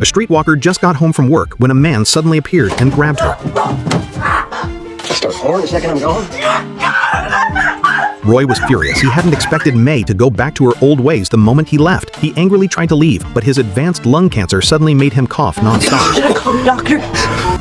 A streetwalker just got home from work when a man suddenly appeared and grabbed her. Start pouring the second I'm gone. Roy was furious. He hadn't expected May to go back to her old ways the moment he left. He angrily tried to leave, but his advanced lung cancer suddenly made him cough nonstop. Should I call the doctor?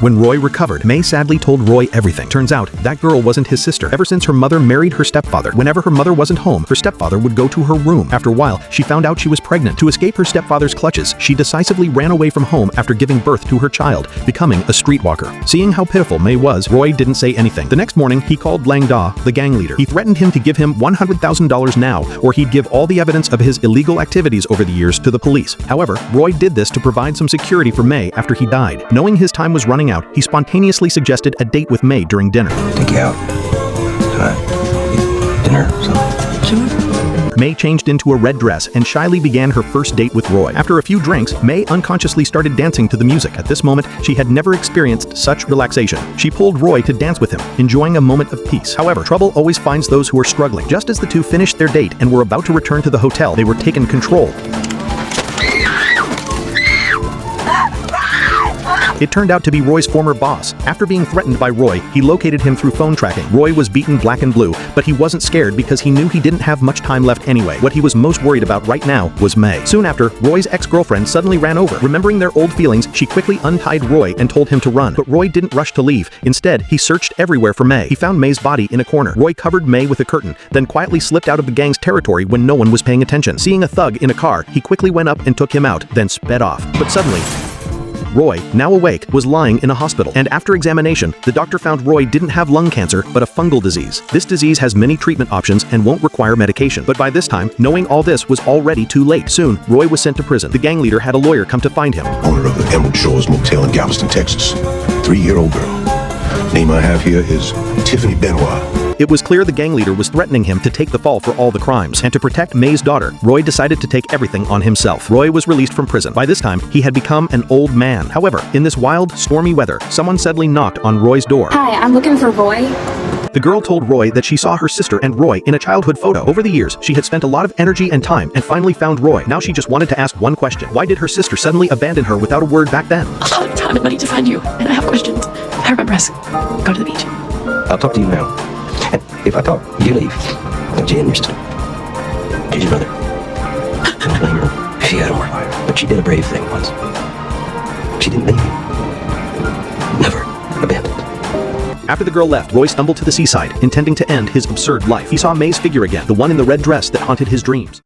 When Roy recovered, May sadly told Roy everything. Turns out, that girl wasn't his sister. Ever since her mother married her stepfather, whenever her mother wasn't home, her stepfather would go to her room. After a while, she found out she was pregnant. To escape her stepfather's clutches, she decisively ran away from home after giving birth to her child, becoming a streetwalker. Seeing how pitiful May was, Roy didn't say anything. The next morning, he called Langda, the gang leader. He threatened him to give him $100,000 now, or he'd give all the evidence of his illegal activities over the years to the police. However, Roy did this to provide some security for May after he died. Knowing his time was running out, he spontaneously suggested a date with May during dinner. Take you out. Tonight. Dinner or something. Sure. May changed into a red dress and shyly began her first date with Roy. After a few drinks, May unconsciously started dancing to the music. At this moment, she had never experienced such relaxation. She pulled Roy to dance with him, enjoying a moment of peace. However, trouble always finds those who are struggling. Just as the two finished their date and were about to return to the hotel, they were taken control. It turned out to be Roy's former boss. After being threatened by Roy, he located him through phone tracking. Roy was beaten black and blue, but he wasn't scared because he knew he didn't have much time left anyway. What he was most worried about right now was May. Soon after, Roy's ex-girlfriend suddenly ran over. Remembering their old feelings, she quickly untied Roy and told him to run. But Roy didn't rush to leave. Instead, he searched everywhere for May. He found May's body in a corner. Roy covered May with a curtain, then quietly slipped out of the gang's territory when no one was paying attention. Seeing a thug in a car, he quickly went up and took him out, then sped off. But suddenly, Roy, now awake, was lying in a hospital, and after examination, the doctor found Roy didn't have lung cancer, but a fungal disease. This disease has many treatment options and won't require medication. But by this time, knowing all this was already too late. Soon, Roy was sent to prison. The gang leader had a lawyer come to find him. Owner of the Emerald Shores Motel in Galveston, Texas. 3-year-old girl. Name I have here is Tiffany Benoit. It was clear the gang leader was threatening him to take the fall for all the crimes, and to protect May's daughter, Roy decided to take everything on himself. Roy was released from prison. By this time, he had become an old man. However, in this wild, stormy weather, someone suddenly knocked on Roy's door. Hi, I'm looking for Roy. The girl told Roy that she saw her sister and Roy in a childhood photo. Over the years, she had spent a lot of energy and time and finally found Roy. Now she just wanted to ask one question. Why did her sister suddenly abandon her without a word back then? A lot of time and money to find you, and I have questions. I remember us. Go to the beach. I'll talk to you now. And if I talk, you leave. Now, Jen, your sister. She's your brother. I don't blame her. She had a work. But she did a brave thing once. She didn't leave you. Never abandoned. After the girl left, Roy stumbled to the seaside, intending to end his absurd life. He saw May's figure again, the one in the red dress that haunted his dreams.